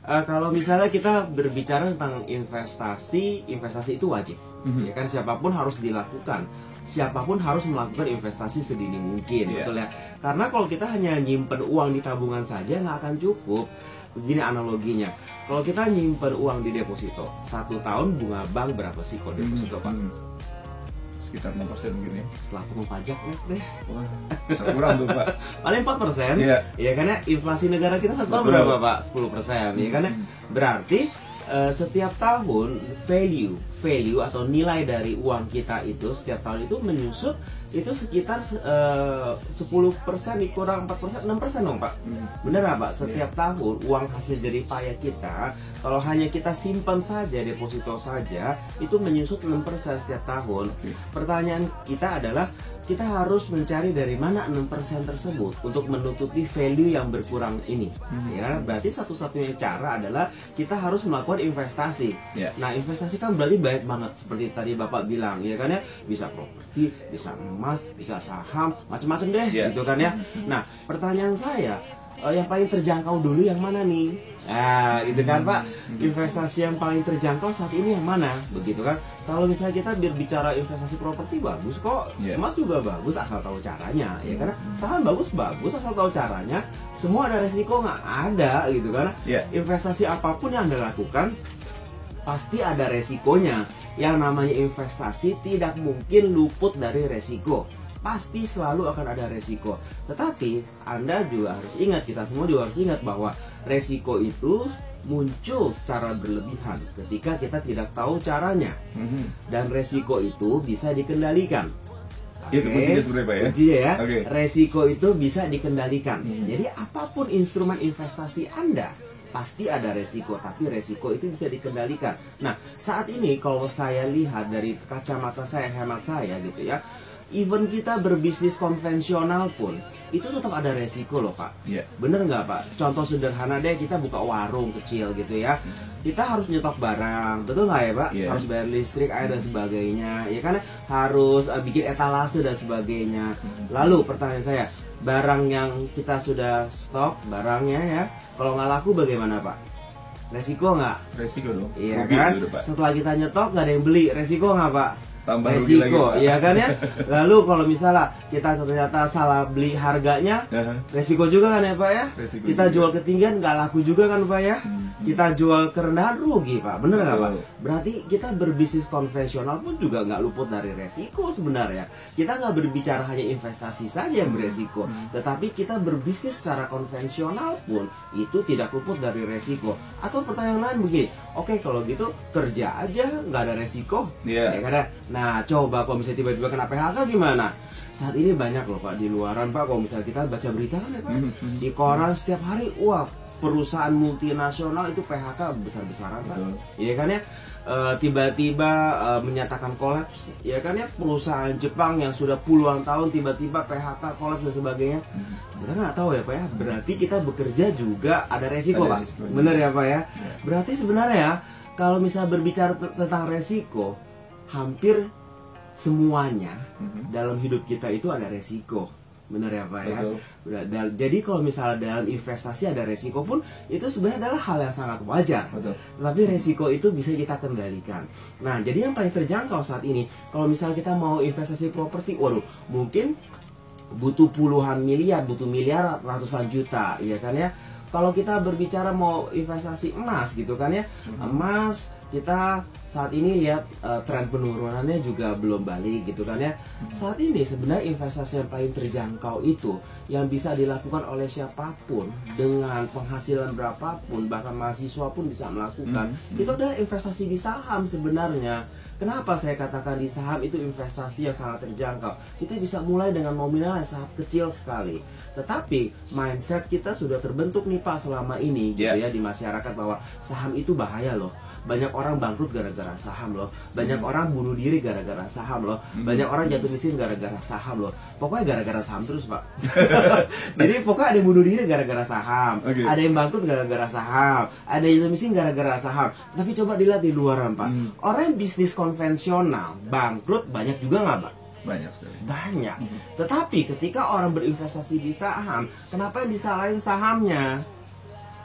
Kalau misalnya kita berbicara tentang investasi itu wajib. Ya kan, siapapun harus dilakukan. Siapapun harus melakukan investasi sedini mungkin, betul ya. Karena kalau kita hanya nyimpen uang di tabungan saja nggak akan cukup. Begini analoginya, kalau kita nyimpen uang di deposito, 1 tahun bunga bank berapa sih kalau deposito, Pak? Sekitar 6% mungkin ya. Setelah pungut pajak deh. Wah, bisa kurang tuh, Pak. Paling 4%. Iya. Ya karena inflasi negara kita 1 tahun berapa, Pak? 10%. Ya kan? Berarti setiap tahun value atau nilai dari uang kita itu setiap tahun itu menyusut itu sekitar 10% dikurang 4%, 6% dong, Pak. Bener nggak, Pak? Setiap tahun uang hasil jerih payah kita, kalau hanya kita simpan saja, deposito saja, itu menyusut 6% setiap tahun. Pertanyaan kita adalah, kita harus mencari dari mana 6% tersebut untuk menutupi value yang berkurang ini. Ya, berarti satu-satunya cara adalah kita harus melakukan investasi. Nah, investasi kan berarti banyak banget seperti tadi Bapak bilang, ya kan ya, bisa properti, bisa emas, bisa saham, macam-macam deh, gitu kan ya. Nah, pertanyaan saya, yang paling terjangkau dulu yang mana nih? Nah, itu kan Pak, investasi yang paling terjangkau saat ini yang mana? Begitu kan? Kalau misalnya kita berbicara investasi properti bagus kok, emas juga bagus asal tahu caranya, ya karena saham bagus asal tahu caranya. Semua ada resiko nggak? Ada, gitu kan? Investasi apapun yang Anda lakukan pasti ada resikonya. Yang namanya investasi tidak mungkin luput dari resiko. Pasti selalu akan ada resiko. Tetapi Anda juga harus ingat, kita semua juga harus ingat bahwa resiko itu muncul secara berlebihan ketika kita tidak tahu caranya. Dan resiko itu bisa dikendalikan. Itu kuncinya sebenarnya, Pak ya? Kuncinya ya, resiko itu bisa dikendalikan. Jadi apapun instrumen investasi Anda, pasti ada resiko, tapi resiko itu bisa dikendalikan. Nah, saat ini kalau saya lihat dari kacamata saya, hemat saya gitu ya, even kita berbisnis konvensional pun itu tetap ada resiko loh, Pak. Bener nggak, Pak? Contoh sederhana deh, kita buka warung kecil gitu ya, kita harus nyetok barang, betul nggak ya, Pak? Harus bayar listrik, air dan sebagainya, ya kan? Harus bikin etalase dan sebagainya. Lalu pertanyaan saya, barang yang kita sudah stok barangnya ya, kalau nggak laku bagaimana, Pak? Resiko nggak? Resiko dong. Iya kan? Setelah kita nyetok nggak ada yang beli, resiko nggak, Pak? Tambah resiko, iya kan ya. Lalu kalau misalnya kita ternyata salah beli harganya, resiko juga kan ya, Pak ya. Resiko kita juga jual ketinggian nggak laku juga kan, Pak ya. Kita jual kerendahan rugi, Pak. Bener nggak, Pak? Berarti kita berbisnis konvensional pun juga nggak luput dari resiko sebenarnya. Kita nggak berbicara hanya investasi saja yang beresiko, tetapi kita berbisnis secara konvensional pun itu tidak luput dari resiko. Atau pertanyaan lain begini, oke kalau gitu kerja aja nggak ada resiko, ya kan? Nah, coba kalau misalnya tiba-tiba kena PHK gimana? Saat ini banyak loh, Pak, di luaran, Pak, kalau misalnya kita baca berita kan ya, Pak, di koran setiap hari, wah, perusahaan multinasional itu PHK besar-besaran, Pak. Iya kan ya? Tiba-tiba menyatakan kolaps, ya kan ya, perusahaan Jepang yang sudah puluhan tahun tiba-tiba PHK, kolaps dan sebagainya. Kita nggak tahu ya, Pak ya. Berarti kita bekerja juga ada resiko, Pak. Bener ya, Pak ya. Berarti sebenarnya kalau misalnya berbicara tentang resiko, hampir semuanya dalam hidup kita itu ada resiko. Bener ya, Pak ya. Jadi kalau misalnya dalam investasi ada resiko pun, itu sebenarnya adalah hal yang sangat wajar. Tapi resiko itu bisa kita kendalikan. Nah, jadi yang paling terjangkau saat ini, kalau misalnya kita mau investasi properti, waduh, mungkin butuh puluhan miliar, butuh miliar, ratusan juta, ya kan ya. Kalau kita berbicara mau investasi emas gitu kan ya, emas kita saat ini lihat tren penurunannya juga belum balik gitu kan ya. Saat ini sebenarnya investasi yang paling terjangkau itu yang bisa dilakukan oleh siapapun dengan penghasilan berapapun, bahkan mahasiswa pun bisa melakukan, itu adalah investasi di saham sebenarnya. Kenapa saya katakan di saham itu investasi yang sangat terjangkau? Kita bisa mulai dengan nominal yang sangat kecil sekali. Tetapi mindset kita sudah terbentuk nih, Pak, selama ini gitu ya, di masyarakat, bahwa saham itu bahaya loh. Banyak orang bangkrut gara-gara saham loh. Banyak orang bunuh diri gara-gara saham loh. Banyak orang jatuh miskin gara-gara saham loh. Pokoknya gara-gara saham terus, Pak. Jadi pokoknya ada yang bunuh diri gara-gara saham, ada yang bangkrut gara-gara saham, ada yang jatuh miskin gara-gara saham. Tapi coba dilihat di luaran, Pak. Orang yang bisnis konvensional bangkrut banyak juga nggak, Pak? Banyak sekali. Banyak. Tetapi ketika orang berinvestasi di saham, kenapa yang disalahin sahamnya?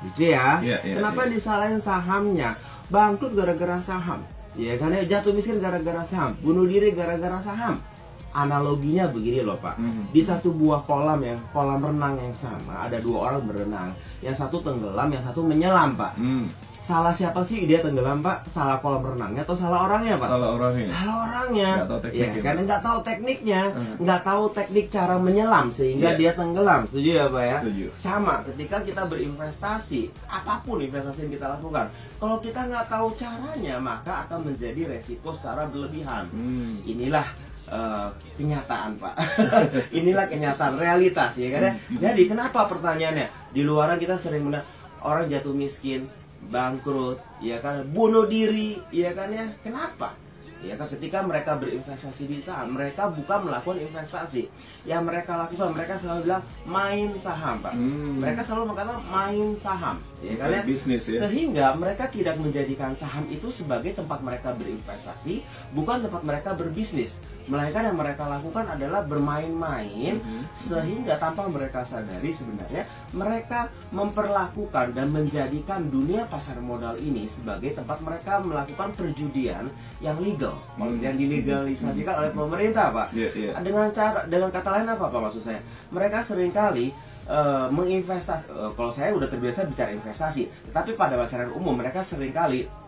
lucu ya. Kenapa disalahin sahamnya? Bangkrut gara-gara saham, ya kan ya, jatuh miskin gara-gara saham, bunuh diri gara-gara saham. Analoginya begini loh Pak, di satu buah kolam renang yang sama, ada dua orang berenang, yang satu tenggelam, yang satu menyelam Pak. Salah siapa sih dia tenggelam Pak? Salah kolam renangnya atau salah orangnya Pak? Salah orangnya. Salah orangnya. Nggak tahu tekniknya. Ya, karena nggak tahu tekniknya, nggak tahu teknik cara menyelam sehingga dia tenggelam. Setuju ya Pak ya? Setuju. Sama ketika kita berinvestasi, apapun investasi yang kita lakukan, kalau kita nggak tahu caranya maka akan menjadi resiko secara berlebihan. Inilah kenyataan Pak. Inilah kenyataan, realitas ya kan ya. Jadi kenapa pertanyaannya? Di luaran kita sering mendengar orang jatuh miskin, bangkrut, ya kan, bunuh diri, ya kan ya. Kenapa? Ya kan, ketika mereka berinvestasi di saham, mereka bukan melakukan investasi. Yang mereka lakukan, mereka selalu bilang main saham Pak. Mereka selalu mengatakan main saham, ya kan ya. Bisnis ya. Sehingga mereka tidak menjadikan saham itu sebagai tempat mereka berinvestasi, bukan tempat mereka berbisnis. Melainkan yang mereka lakukan adalah bermain-main, sehingga tanpa mereka sadari sebenarnya mereka memperlakukan dan menjadikan dunia pasar modal ini sebagai tempat mereka melakukan perjudian yang legal, yang dilegalisasikan oleh pemerintah Pak. Dengan kata lain apa Pak maksud saya? Mereka seringkali menginvestasi, kalau saya udah terbiasa bicara investasi, tetapi pada masyarakat umum mereka seringkali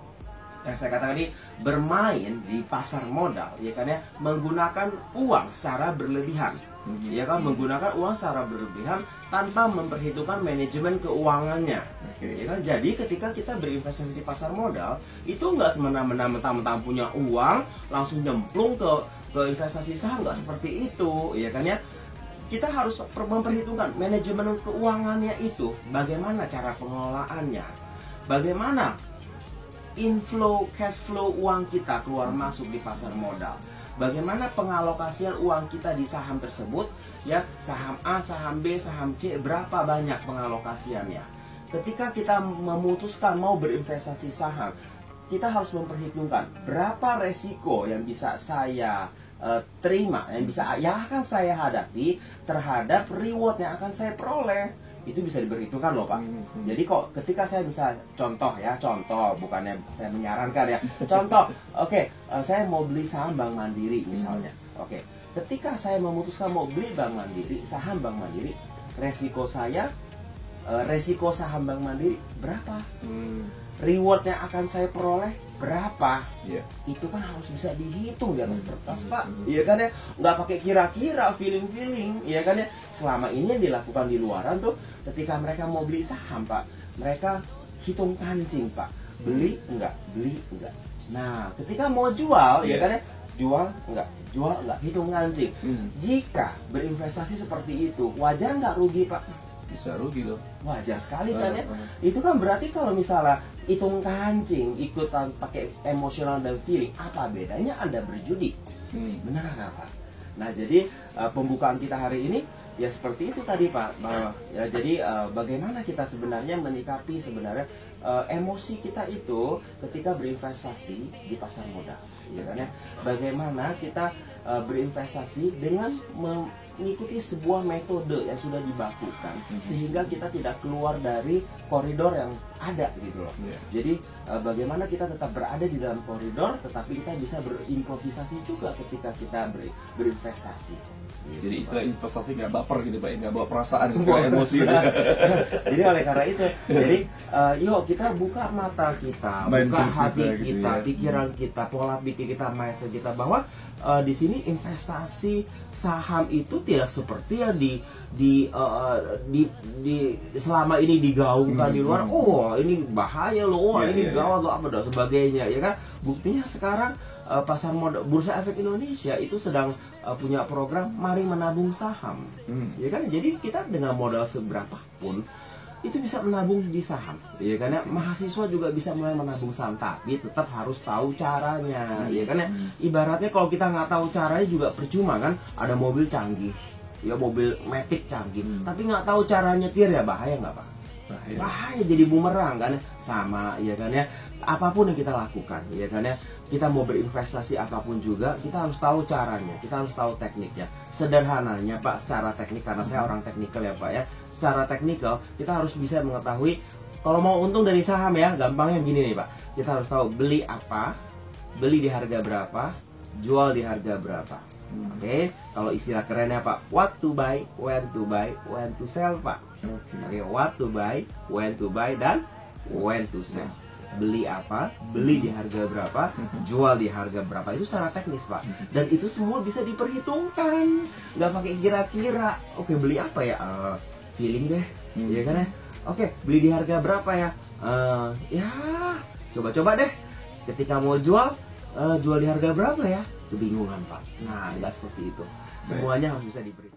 saya katakan ini bermain di pasar modal, ya kan ya, menggunakan uang secara berlebihan, ya kan, menggunakan uang secara berlebihan tanpa memperhitungkan manajemen keuangannya, ya kan. Jadi ketika kita berinvestasi di pasar modal itu nggak semena-mena mentang-mentang punya uang langsung nyemplung ke investasi saham, nggak seperti itu, ya kan ya. Kita harus memperhitungkan manajemen keuangannya itu, bagaimana cara pengelolaannya, bagaimana inflow, cash flow uang kita keluar masuk di pasar modal. Bagaimana pengalokasian uang kita di saham tersebut, ya, saham A, saham B, saham C, berapa banyak pengalokasiannya. Ketika kita memutuskan mau berinvestasi saham, kita harus memperhitungkan berapa resiko yang bisa saya terima, yang akan saya hadapi terhadap reward yang akan saya peroleh. Itu bisa diperhitungkan loh Pak. Jadi kok ketika saya bisa contoh, bukannya saya menyarankan ya, contoh, saya mau beli saham Bank Mandiri misalnya. Ketika saya memutuskan mau beli saham Bank Mandiri, resiko saham Bank Mandiri berapa? Reward yang akan saya peroleh berapa? Itu kan harus bisa dihitung di atas kertas Pak, iya kan ya, nggak pakai kira-kira, feeling, iya kan ya. Selama ini yang dilakukan di luaran tuh, ketika mereka mau beli saham Pak, mereka hitung kancing Pak, beli enggak. Nah, ketika mau jual, ya kan ya, jual enggak, hitung kancing. Jika berinvestasi seperti itu, wajar nggak rugi Pak? Bisa rugi loh. Wajar sekali kan ya. Itu kan berarti kalau misalnya hitung kancing, ikutan pakai emosional dan feeling, apa bedanya Anda berjudi? Benar nggak Pak? Nah, jadi pembukaan kita hari ini ya seperti itu tadi Pak. Jadi bagaimana kita sebenarnya menyikapi sebenarnya emosi kita itu ketika berinvestasi di pasar modal, ya kan ya? Bagaimana kita berinvestasi dengan mengikuti sebuah metode yang sudah dibakukan sehingga kita tidak keluar dari koridor yang ada gitu loh. Jadi bagaimana kita tetap berada di dalam koridor tetapi kita bisa berimprovisasi juga ketika kita berinvestasi. Jadi istilah investasi nggak baper gitu Pak, nggak bawa perasaan, nggak emosi. Jadi oleh karena itu, jadi yuk kita buka mata kita, buka hati kita, pikiran kita, pola pikir kita, mindset kita, bahwa di sini investasi saham itu tidak seperti yang selama ini digaungkan di luar. Oh, ini bahaya loh, ini gawat loh, apa dan sebagainya, ya kan? Buktinya sekarang pasar modal Bursa Efek Indonesia itu sedang punya program Mari Menabung Saham, ya kan? Jadi kita dengan modal seberapa pun itu bisa menabung di saham, ya kan ya. Mahasiswa juga bisa mulai menabung saham, tapi tetap harus tahu caranya, ya kan ya. Ibaratnya kalau kita nggak tahu caranya juga percuma kan. Ada mobil canggih, ya mobil Matic canggih, tapi nggak tahu cara nyetir, ya bahaya nggak Pak? Bahaya, jadi bumerang kan ya. Sama, ya kan ya. Apapun yang kita lakukan, ya kan ya, kita mau berinvestasi apapun juga, kita harus tahu caranya, kita harus tahu tekniknya. Sederhananya Pak, secara teknik, karena saya orang teknikal ya Pak ya, secara teknikal kita harus bisa mengetahui Kalau mau untung dari saham ya, gampangnya gini nih Pak. Kita harus tahu beli apa, beli di harga berapa, jual di harga berapa. Oke, kalau istilah kerennya Pak, what to buy, when to sell Pak. Oke, what to buy, when dan when to sell. Beli apa, beli di harga berapa, jual di harga berapa. Itu secara teknis Pak. Dan itu semua bisa diperhitungkan, nggak pakai kira-kira. Oke, beli apa ya? Feeling deh, ya kan ya. Oke, beli di harga berapa ya? Ya, coba-coba deh. Ketika mau jual di harga berapa ya? Kebingungan Pak. Nah, nggak seperti itu. Semuanya harus bisa diperhitungkan.